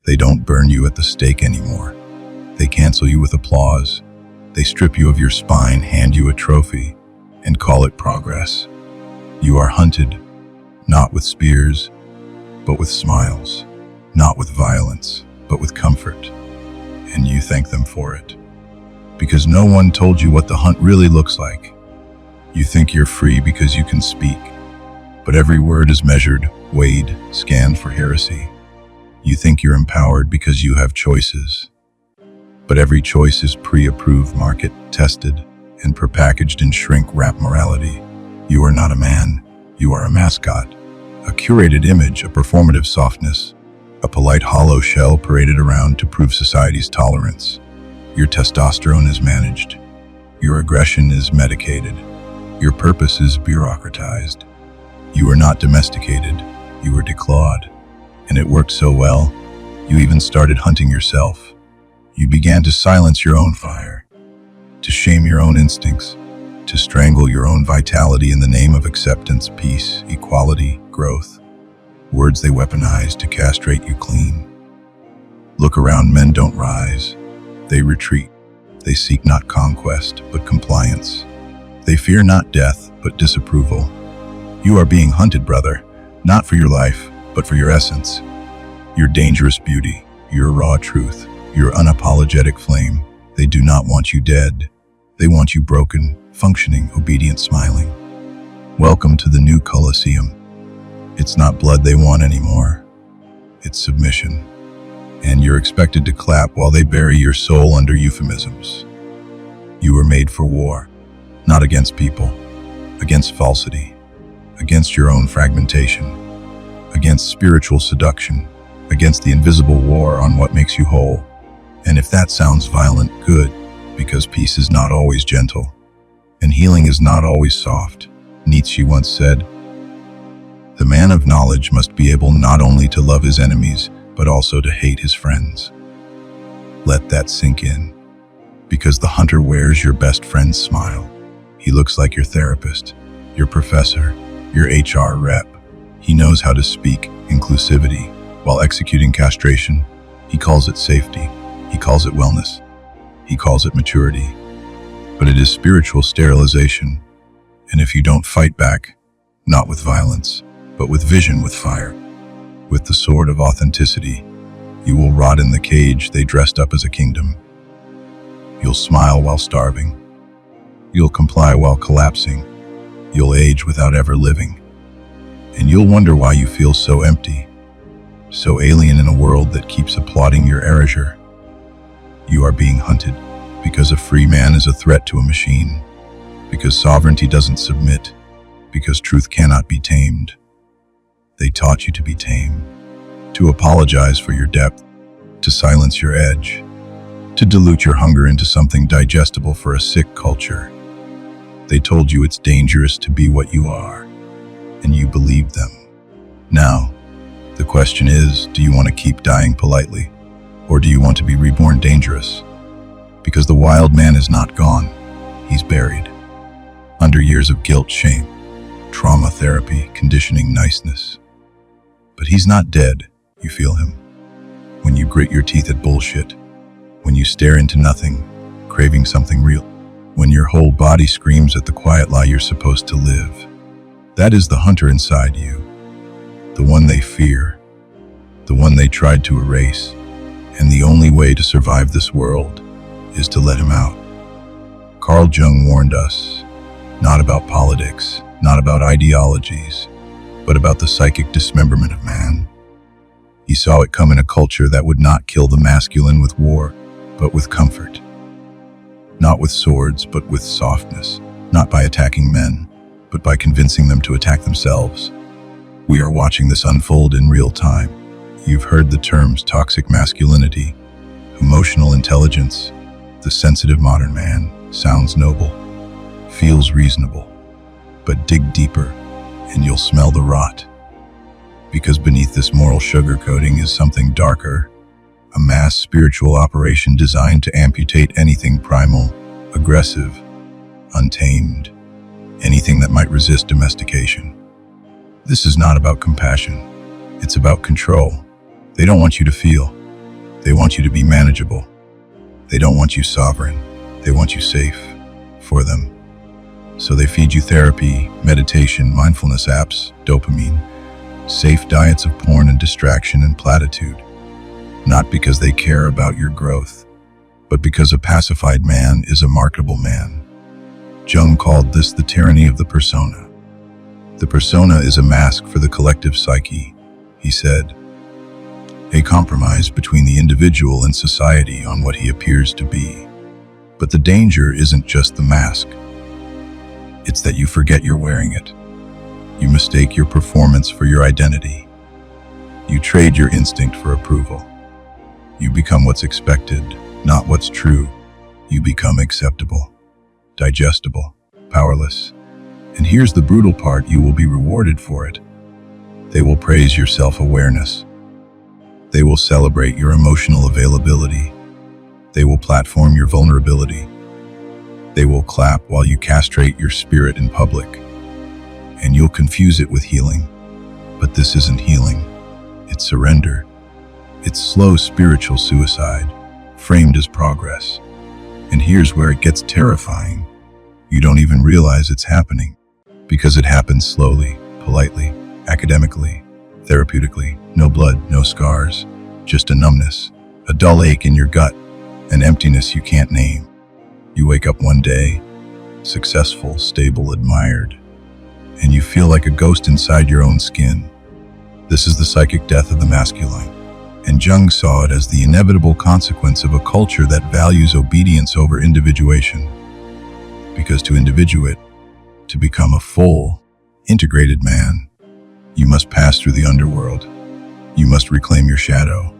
They don't burn you at the stake anymore. They cancel you with applause. They strip you of your spine, hand you a trophy, and call it progress. You are hunted, not with spears, but with smiles. Not with violence, but with comfort. And you thank them for it. Because no one told you what the hunt really looks like. You think you're free because you can speak. But every word is measured, weighed, scanned for heresy. You think you're empowered because you have choices. But every choice is pre-approved, market-tested, and prepackaged in shrink-wrap morality. You are not a man. You are a mascot. A curated image, a performative softness. A polite hollow shell paraded around to prove society's tolerance. Your testosterone is managed. Your aggression is medicated. Your purpose is bureaucratized. You are not domesticated. You are declawed. And it worked so well, you even started hunting yourself. You began to silence your own fire, to shame your own instincts, to strangle your own vitality in the name of acceptance, peace, equality, growth. Words they weaponized to castrate you clean. Look around, men don't rise. They retreat. They seek not conquest, but compliance. They fear not death, but disapproval. You are being hunted, brother, not for your life, but for your essence. Your dangerous beauty, your raw truth, your unapologetic flame. They do not want you dead. They want you broken, functioning, obedient, smiling. Welcome to the new Colosseum. It's not blood they want anymore. It's submission. And you're expected to clap while they bury your soul under euphemisms. You were made for war, not against people, against falsity, against your own fragmentation, against spiritual seduction, against the invisible war on what makes you whole. And if that sounds violent, good, because peace is not always gentle, and healing is not always soft. Nietzsche once said, "The man of knowledge must be able not only to love his enemies, but also to hate his friends." Let that sink in, because the hunter wears your best friend's smile. He looks like your therapist, your professor, your HR rep. He knows how to speak inclusivity while executing castration. He calls it safety. He calls it wellness. He calls it maturity. But it is spiritual sterilization. And if you don't fight back, not with violence, but with vision, with fire, with the sword of authenticity, you will rot in the cage they dressed up as a kingdom. You'll smile while starving. You'll comply while collapsing. You'll age without ever living. And you'll wonder why you feel so empty, so alien in a world that keeps applauding your erasure. You are being hunted because a free man is a threat to a machine, because sovereignty doesn't submit, because truth cannot be tamed. They taught you to be tame, to apologize for your depth, to silence your edge, to dilute your hunger into something digestible for a sick culture. They told you it's dangerous to be what you are, and you believed them. Now, the question is, do you want to keep dying politely, or do you want to be reborn dangerous? Because the wild man is not gone, he's buried, under years of guilt, shame, trauma therapy, conditioning, niceness. But he's not dead, you feel him. When you grit your teeth at bullshit, when you stare into nothing, craving something real, when your whole body screams at the quiet lie you're supposed to live. That is the hunter inside you, the one they fear, the one they tried to erase, and the only way to survive this world is to let him out. Carl Jung warned us, not about politics, not about ideologies, but about the psychic dismemberment of man. He saw it come in a culture that would not kill the masculine with war, but with comfort. Not with swords, but with softness. Not by attacking men, but by convincing them to attack themselves. We are watching this unfold in real time. You've heard the terms toxic masculinity, emotional intelligence. The sensitive modern man sounds noble, feels reasonable, but dig deeper and you'll smell the rot. Because beneath this moral sugarcoating is something darker, a mass spiritual operation designed to amputate anything primal, aggressive, untamed, anything that might resist domestication. This is not about compassion. It's about control. They don't want you to feel. They want you to be manageable. They don't want you sovereign. They want you safe for them. So they feed you therapy, meditation, mindfulness apps, dopamine, safe diets of porn and distraction and platitude. Not because they care about your growth, but because a pacified man is a marketable man. Jung called this the tyranny of the persona. The persona is a mask for the collective psyche, he said. A compromise between the individual and society on what he appears to be. But the danger isn't just the mask. It's that you forget you're wearing it. You mistake your performance for your identity. You trade your instinct for approval. You become what's expected, not what's true. You become acceptable, digestible, powerless. And here's the brutal part, you will be rewarded for it. They will praise your self-awareness. They will celebrate your emotional availability. They will platform your vulnerability. They will clap while you castrate your spirit in public. And you'll confuse it with healing. But this isn't healing. It's surrender. It's slow spiritual suicide, framed as progress. And here's where it gets terrifying. You don't even realize it's happening, because it happens slowly, politely, academically, therapeutically. No blood, no scars, just a numbness, a dull ache in your gut, an emptiness you can't name. You wake up one day, successful, stable, admired, and you feel like a ghost inside your own skin. This is the psychic death of the masculine, and Jung saw it as the inevitable consequence of a culture that values obedience over individuation. Because to individuate, to become a full, integrated man, you must pass through the underworld. You must reclaim your shadow.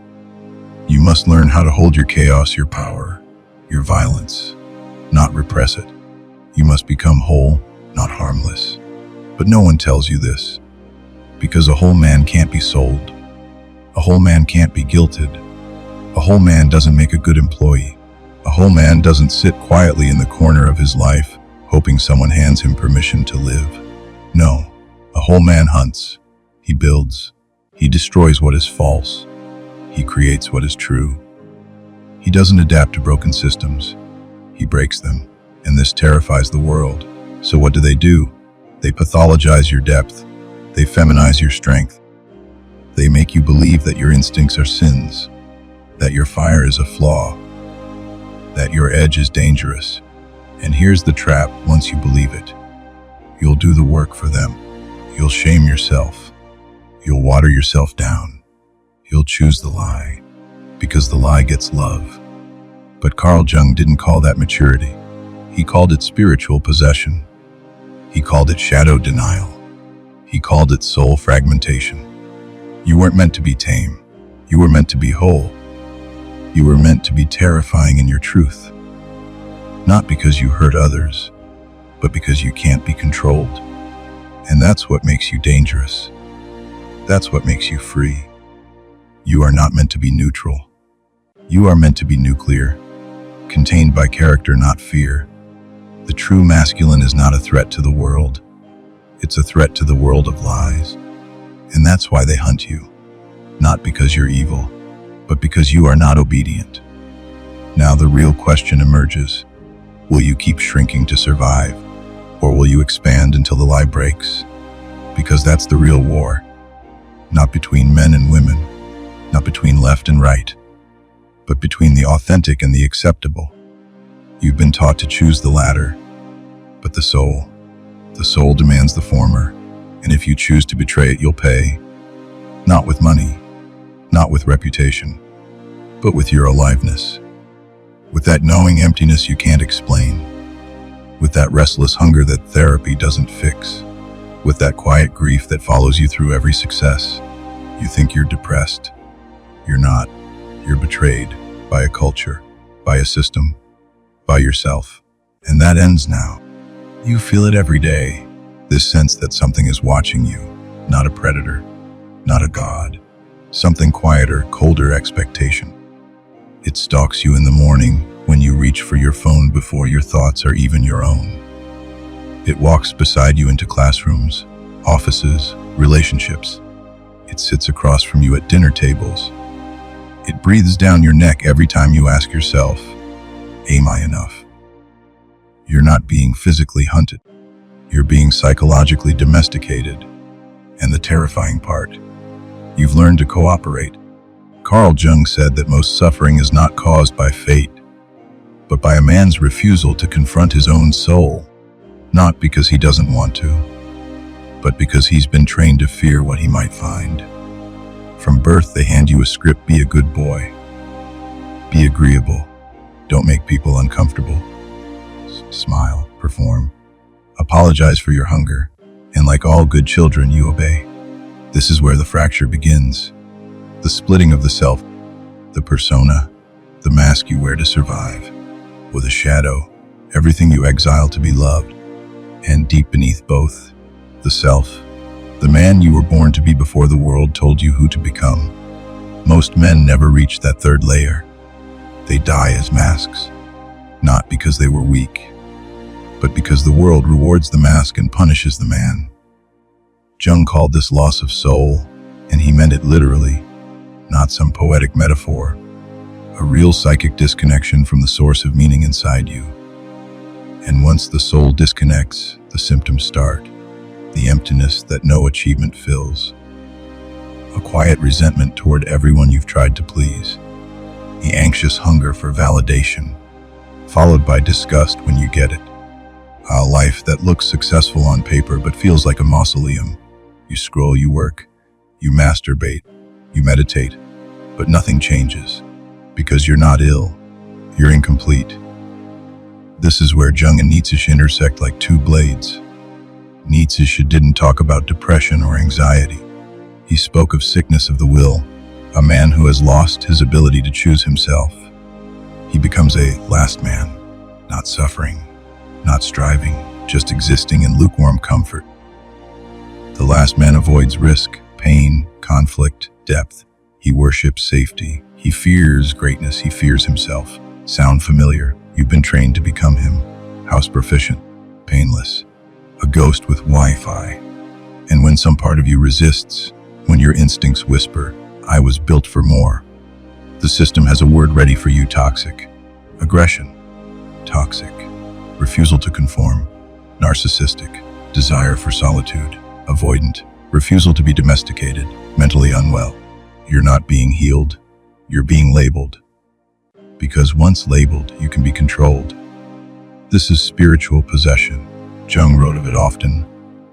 You must learn how to hold your chaos, your power, your violence, not repress it. You must become whole, not harmless. But no one tells you this, because a whole man can't be sold. A whole man can't be guilted. A whole man doesn't make a good employee. A whole man doesn't sit quietly in the corner of his life, hoping someone hands him permission to live. No, a whole man hunts. He builds. He destroys what is false. He creates what is true. He doesn't adapt to broken systems. He breaks them. And this terrifies the world. So what do? They pathologize your depth. They feminize your strength. They make you believe that your instincts are sins, that your fire is a flaw, that your edge is dangerous. And here's the trap: once you believe it, you'll do the work for them. You'll shame yourself. You'll water yourself down. You'll choose the lie, because the lie gets love. But Carl Jung didn't call that maturity. He called it spiritual possession. He called it shadow denial. He called it soul fragmentation. You weren't meant to be tame. You were meant to be whole. You were meant to be terrifying in your truth. Not because you hurt others, but because you can't be controlled. And that's what makes you dangerous. That's what makes you free. You are not meant to be neutral. You are meant to be nuclear, contained by character, not fear. The true masculine is not a threat to the world. It's a threat to the world of lies. And that's why they hunt you. Not because you're evil, but because you are not obedient. Now the real question emerges. Will you keep shrinking to survive? Or will you expand until the lie breaks? Because that's the real war. Not between men and women, not between left and right, but between the authentic and the acceptable. You've been taught to choose the latter, but the soul demands the former. And if you choose to betray it, you'll pay. Not with money, not with reputation, but with your aliveness. With that knowing emptiness you can't explain. With that restless hunger that therapy doesn't fix. With that quiet grief that follows you through every success. You think you're depressed. You're not. You're betrayed by a culture, by a system, by yourself. And that ends now. You feel it every day. This sense that something is watching you, not a predator, not a god. Something quieter, colder expectation. It stalks you in the morning when you reach for your phone before your thoughts are even your own. It walks beside you into classrooms, offices, relationships. It sits across from you at dinner tables. It breathes down your neck every time you ask yourself, am I enough? You're not being physically hunted. You're being psychologically domesticated. And the terrifying part, you've learned to cooperate. Carl Jung said that most suffering is not caused by fate, but by a man's refusal to confront his own soul, not because he doesn't want to, but because he's been trained to fear what he might find. From birth, they hand you a script: be a good boy, be agreeable, don't make people uncomfortable, smile, perform, apologize for your hunger, and like all good children, you obey. This is where the fracture begins. The splitting of the self, the persona, the mask you wear to survive, with a shadow, everything you exile to be loved, and deep beneath both, the self, the man you were born to be before the world told you who to become. Most men never reach that third layer. They die as masks, not because they were weak, but because the world rewards the mask and punishes the man. Jung called this loss of soul, and he meant it literally, not some poetic metaphor, a real psychic disconnection from the source of meaning inside you. And once the soul disconnects, the symptoms start, the emptiness that no achievement fills, a quiet resentment toward everyone you've tried to please, the anxious hunger for validation, followed by disgust when you get it, a life that looks successful on paper but feels like a mausoleum. You scroll, you work, you masturbate, you meditate, but nothing changes, because you're not ill, you're incomplete. This is where Jung and Nietzsche intersect like two blades. Nietzsche didn't talk about depression or anxiety. He spoke of sickness of the will, a man who has lost his ability to choose himself. He becomes a last man, not suffering, not striving, just existing in lukewarm comfort. The last man avoids risk, pain, conflict, depth. He worships safety. He fears greatness. He fears himself. Sound familiar? You've been trained to become him. House proficient, painless, a ghost with Wi-Fi. And when some part of you resists, when your instincts whisper, I was built for more, the system has a word ready for you: toxic. Aggression, toxic. Refusal to conform, narcissistic. Desire for solitude, avoidant. Refusal to be domesticated, mentally unwell. You're not being healed, you're being labeled. Because once labeled, you can be controlled. This is spiritual possession. Jung wrote of it often.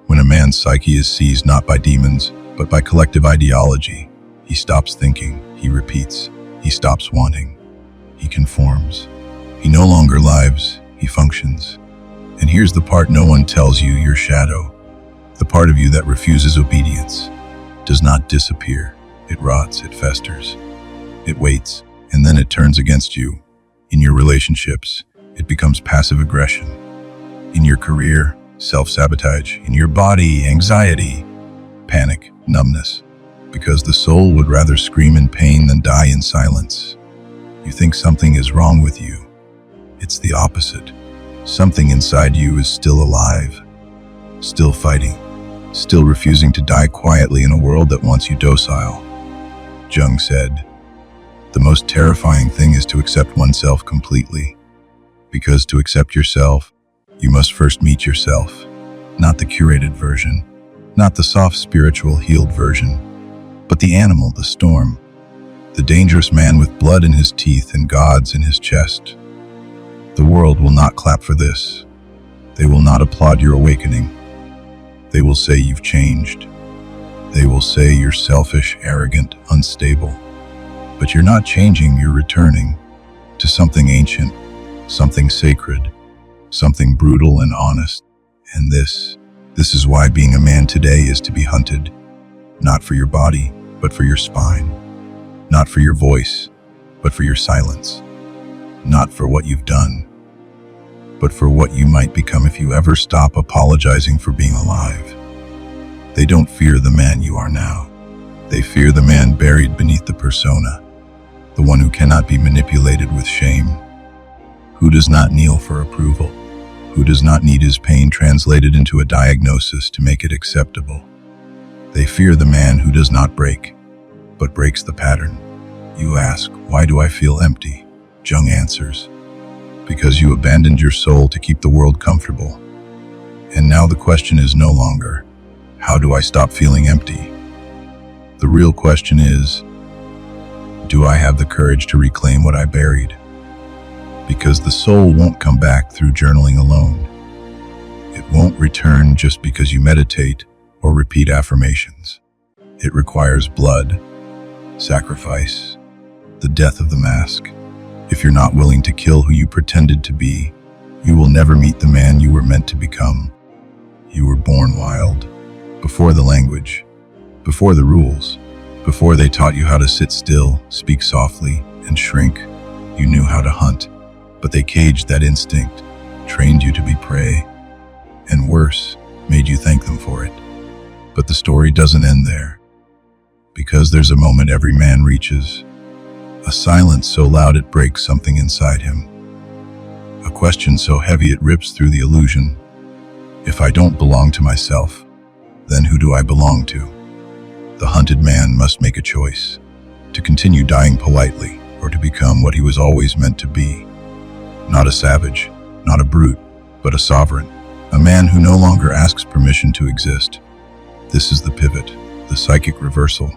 When a man's psyche is seized not by demons, but by collective ideology, he stops thinking, he repeats, he stops wanting, he conforms. He no longer lives, he functions. And here's the part no one tells you: your shadow. The part of you that refuses obedience does not disappear. It rots, it festers, it waits, and then it turns against you. In your relationships, it becomes passive aggression. In your career, self-sabotage. In your body, anxiety, panic, numbness. Because the soul would rather scream in pain than die in silence. You think something is wrong with you. It's the opposite. Something inside you is still alive, still fighting, still refusing to die quietly in a world that wants you docile. Jung said, the most terrifying thing is to accept oneself completely. Because to accept yourself, you must first meet yourself. Not the curated version, not the soft spiritual healed version, but the animal, the storm, the dangerous man with blood in his teeth and gods in his chest. The world will not clap for this. They will not applaud your awakening. They will say you've changed. They will say you're selfish, arrogant, unstable. But you're not changing, you're returning to something ancient, something sacred, something brutal and honest. And this is why being a man today is to be hunted, not for your body, but for your spine, not for your voice, but for your silence, not for what you've done, but for what you might become if you ever stop apologizing for being alive. They don't fear the man you are now. They fear the man buried beneath the persona, the one who cannot be manipulated with shame, who does not kneel for approval, who does not need his pain translated into a diagnosis to make it acceptable. They fear the man who does not break, but breaks the pattern, You ask, why do I feel empty? Jung answers, because you abandoned your soul to keep the world comfortable. And now the question is no longer, how do I stop feeling empty? The real question is, do I have the courage to reclaim what I buried? Because the soul won't come back through journaling alone. It won't return just because you meditate or repeat affirmations. It requires blood, sacrifice, the death of the mask. If you're not willing to kill who you pretended to be, you will never meet the man you were meant to become. You were born wild, before the language, before the rules, before they taught you how to sit still, speak softly, and shrink. You knew how to hunt, but they caged that instinct, trained you to be prey, and worse, made you thank them for it. But the story doesn't end there, because there's a moment every man reaches, a silence so loud it breaks something inside him, a question so heavy it rips through the illusion. If I don't belong to myself, then who do I belong to? The hunted man must make a choice, to continue dying politely or to become what he was always meant to be. Not a savage, not a brute, but a sovereign, a man who no longer asks permission to exist. This is the pivot, the psychic reversal.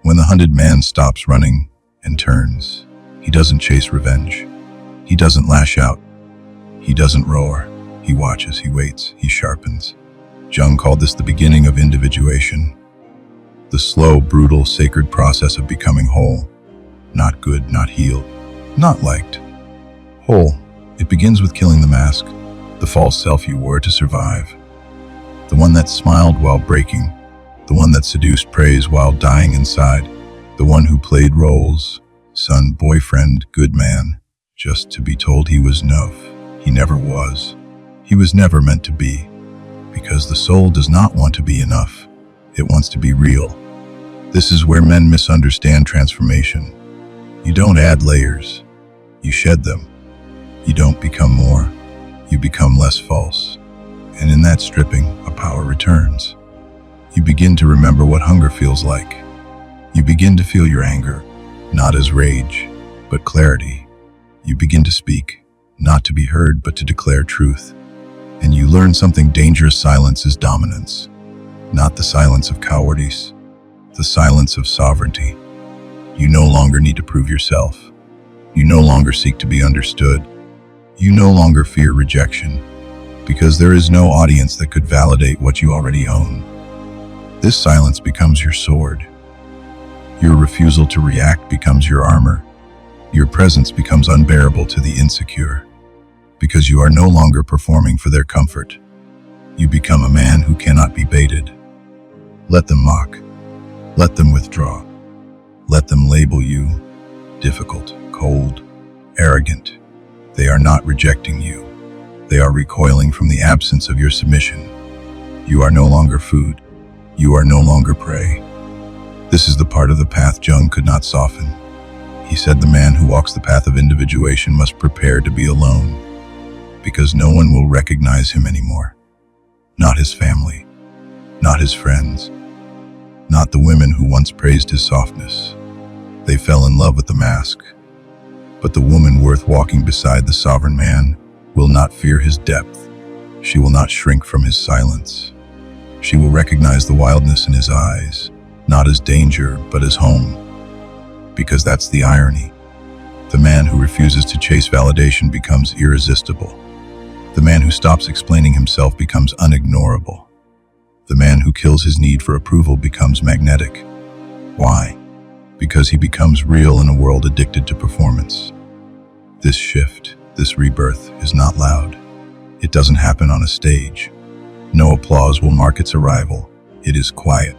When the hunted man stops running and turns, he doesn't chase revenge. He doesn't lash out. He doesn't roar. He watches, he waits, he sharpens. Jung called this the beginning of individuation. The slow, brutal, sacred process of becoming whole. Not good, not healed, not liked. Whole. It begins with killing the mask, the false self you wore to survive. The one that smiled while breaking, the one that seduced praise while dying inside, the one who played roles, son, boyfriend, good man, just to be told he was enough. He never was. He was never meant to be, because the soul does not want to be enough. It wants to be real. This is where men misunderstand transformation. You don't add layers. You shed them. You don't become more. You become less false. And in that stripping, a power returns. You begin to remember what hunger feels like. You begin to feel your anger, not as rage, but clarity. You begin to speak, not to be heard, but to declare truth. And you learn something dangerous. Silence is dominance, not the silence of cowardice, the silence of sovereignty. You no longer need to prove yourself. You no longer seek to be understood. You no longer fear rejection, because there is no audience that could validate what you already own. This silence becomes your sword. Your refusal to react becomes your armor. Your presence becomes unbearable to the insecure, because you are no longer performing for their comfort. You become a man who cannot be baited. Let them mock. Let them withdraw. Let them label you difficult, cold, arrogant. They are not rejecting you. They are recoiling from the absence of your submission. You are no longer food. You are no longer prey. This is the part of the path Jung could not soften. He said the man who walks the path of individuation must prepare to be alone, because no one will recognize him anymore. Not his family, not his friends, not the women who once praised his softness. They fell in love with the mask. But the woman worth walking beside the sovereign man will not fear his depth. She will not shrink from his silence. She will recognize the wildness in his eyes, not as danger, but as home. Because that's the irony. The man who refuses to chase validation becomes irresistible. The man who stops explaining himself becomes unignorable. The man who kills his need for approval becomes magnetic. Why? Because he becomes real in a world addicted to performance. This shift, this rebirth, is not loud. It doesn't happen on a stage. No applause will mark its arrival. It is quiet,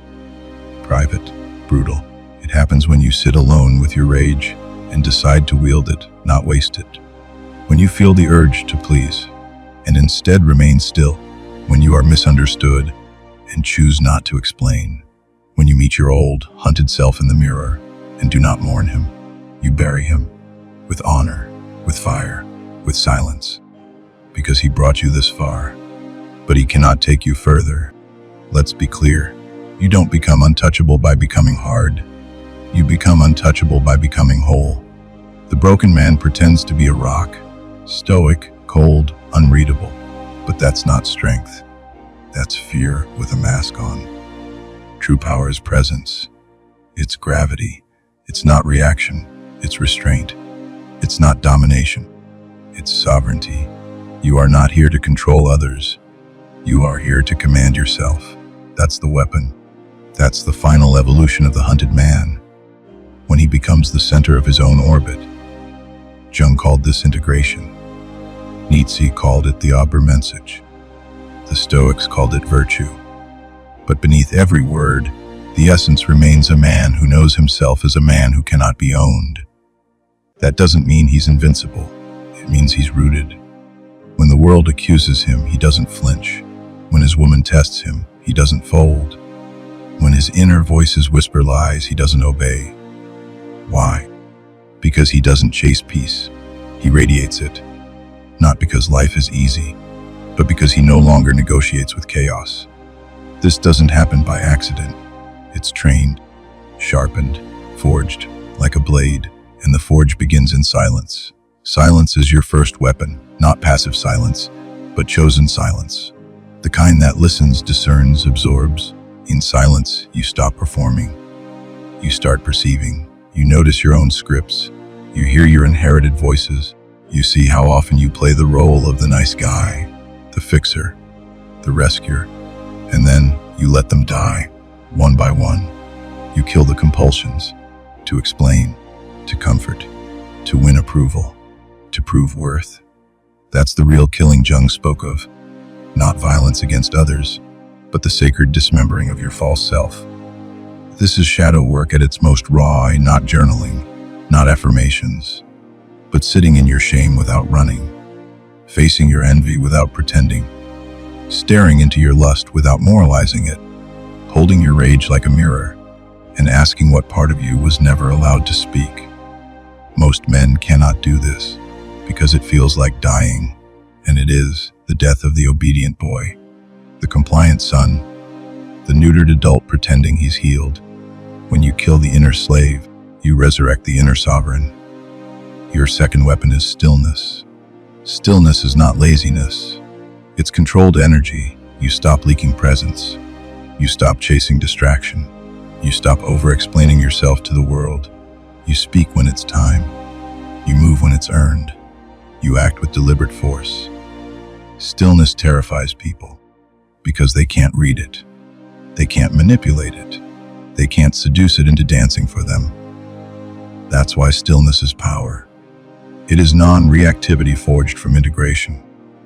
private, brutal. It happens when you sit alone with your rage and decide to wield it, not waste it. When you feel the urge to please, and instead remain still. When you are misunderstood and choose not to explain. When you meet your old, hunted self in the mirror and do not mourn him, you bury him with honor, with fire, with silence, because he brought you this far, but he cannot take you further. Let's be clear. You don't become untouchable by becoming hard. You become untouchable by becoming whole. The broken man pretends to be a rock, stoic, cold, unreadable. But that's not strength. That's fear with a mask on. True power is presence. It's gravity. It's not reaction. It's restraint. It's not domination. It's sovereignty. You are not here to control others. You are here to command yourself. That's the weapon. That's the final evolution of the hunted man. When he becomes the center of his own orbit. Jung called this integration. Nietzsche called it the Obermensch. The Stoics called it virtue. But beneath every word, the essence remains a man who knows himself as a man who cannot be owned. That doesn't mean he's invincible. It means he's rooted. When the world accuses him, he doesn't flinch. When his woman tests him, he doesn't fold. When his inner voices whisper lies, he doesn't obey. Why? Because he doesn't chase peace. He radiates it. Not because life is easy, but because he no longer negotiates with chaos. This doesn't happen by accident. It's trained, sharpened, forged, like a blade, and the forge begins in silence. Silence is your first weapon, not passive silence, but chosen silence. The kind that listens, discerns, absorbs. In silence, you stop performing. You start perceiving. You notice your own scripts. You hear your inherited voices. You see how often you play the role of the nice guy, the fixer, the rescuer, and then you let them die, one by one. You kill the compulsions, to explain, to comfort, to win approval, to prove worth. That's the real killing Jung spoke of. Not violence against others, but the sacred dismembering of your false self. This is shadow work at its most raw, not journaling, not affirmations, but sitting in your shame without running, facing your envy without pretending, staring into your lust without moralizing it, holding your rage like a mirror, and asking what part of you was never allowed to speak. Most men cannot do this because it feels like dying, and it is the death of the obedient boy, the compliant son, the neutered adult pretending he's healed. When you kill the inner slave, you resurrect the inner sovereign. Your second weapon is stillness. Stillness is not laziness. It's controlled energy. You stop leaking presence. You stop chasing distraction. You stop over-explaining yourself to the world. You speak when it's time. You move when it's earned. You act with deliberate force. Stillness terrifies people because they can't read it. They can't manipulate it. They can't seduce it into dancing for them. That's why stillness is power. It is non-reactivity forged from integration.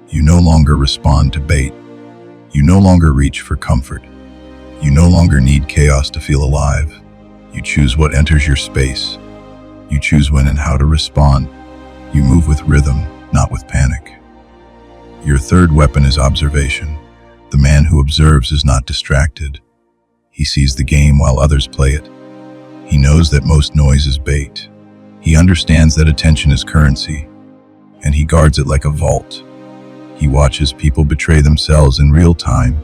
You no longer respond to bait. You no longer reach for comfort. You no longer need chaos to feel alive. You choose what enters your space. You choose when and how to respond. You move with rhythm, not with panic. Your third weapon is observation. The man who observes is not distracted. He sees the game while others play it. He knows that most noise is bait. He understands that attention is currency, and he guards it like a vault. He watches people betray themselves in real time.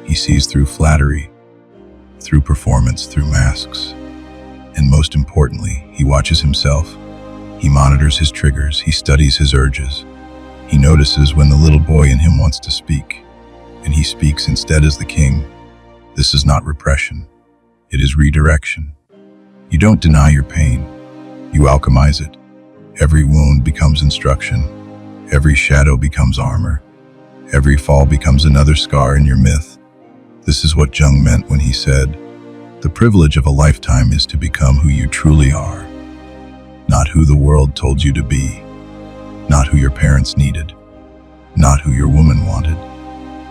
He sees through flattery, through performance, through masks. And most importantly, he watches himself. He monitors his triggers. He studies his urges. He notices when the little boy in him wants to speak, and he speaks instead as the king. This is not repression. It is redirection. You don't deny your pain. You alchemize it. Every wound becomes instruction. Every shadow becomes armor. Every fall becomes another scar in your myth. This is what Jung meant when he said, "The privilege of a lifetime is to become who you truly are, not who the world told you to be, not who your parents needed, not who your woman wanted,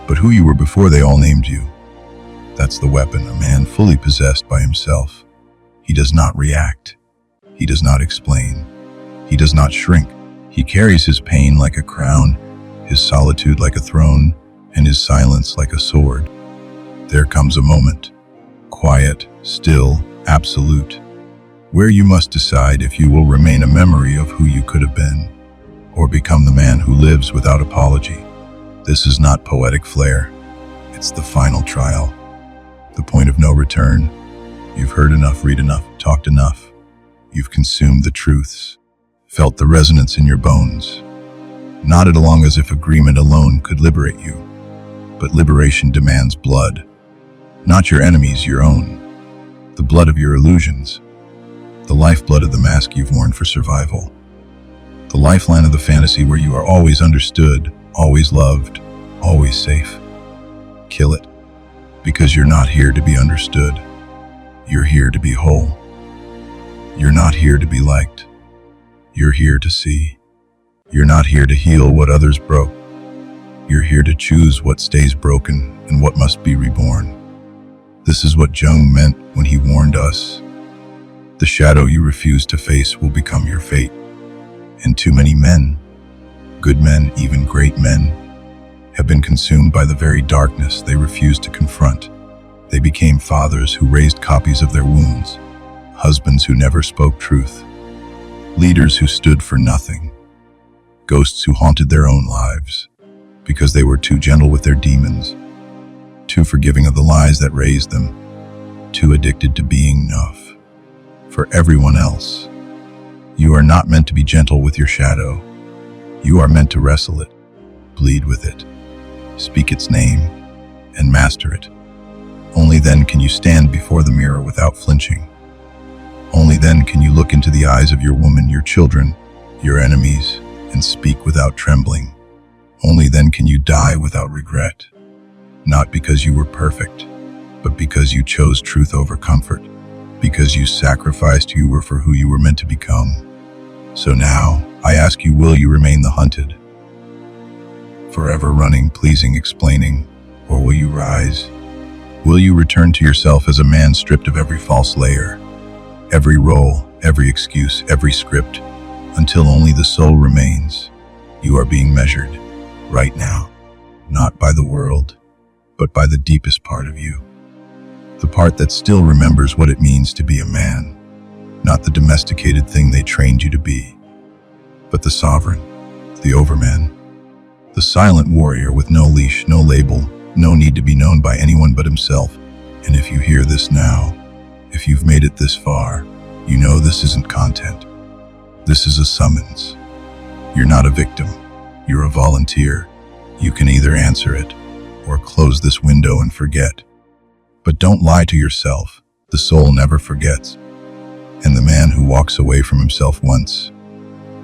but who you were before they all named you." That's the weapon, a man fully possessed by himself. He does not react. He does not explain. He does not shrink. He carries his pain like a crown, his solitude like a throne, and his silence like a sword. There comes a moment, quiet, still, absolute, where you must decide if you will remain a memory of who you could have been, or become the man who lives without apology. This is not poetic flair. It's the final trial, the point of no return. You've heard enough, read enough, talked enough. You've consumed the truths, felt the resonance in your bones, nodded along as if agreement alone could liberate you. But liberation demands blood. Not your enemies, your own. The blood of your illusions. The lifeblood of the mask you've worn for survival. The lifeline of the fantasy where you are always understood, always loved, always safe. Kill it. Because you're not here to be understood. You're here to be whole. You're not here to be liked. You're here to see. You're not here to heal what others broke. You're here to choose what stays broken and what must be reborn. This is what Jung meant when he warned us. The shadow you refuse to face will become your fate. And too many men, good men, even great men, have been consumed by the very darkness they refused to confront. They became fathers who raised copies of their wounds, husbands who never spoke truth, leaders who stood for nothing, ghosts who haunted their own lives because they were too gentle with their demons, too forgiving of the lies that raised them, too addicted to being enough for everyone else. You are not meant to be gentle with your shadow. You are meant to wrestle it, bleed with it, speak its name, and master it. Only then can you stand before the mirror without flinching. Only then can you look into the eyes of your woman, your children, your enemies, and speak without trembling. Only then can you die without regret. Not because you were perfect, but because you chose truth over comfort, because you sacrificed who you were for who you were meant to become. So now, I ask you, will you remain the hunted? Forever running, pleasing, explaining, or will you rise? Will you return to yourself as a man stripped of every false layer, every role, every excuse, every script, until only the soul remains? You are being measured, right now, not by the world, but by the deepest part of you. The part that still remembers what it means to be a man, not the domesticated thing they trained you to be, but the sovereign, the overman, the silent warrior with no leash, no label, no need to be known by anyone but himself. And if you hear this now, if you've made it this far, you know this isn't content. This is a summons. You're not a victim. You're a volunteer. You can either answer it or close this window and forget. But don't lie to yourself. The soul never forgets. And the man who walks away from himself once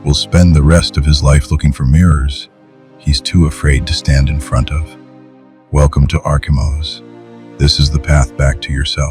will spend the rest of his life looking for mirrors he's too afraid to stand in front of. Welcome to Archemos. This is the path back to yourself.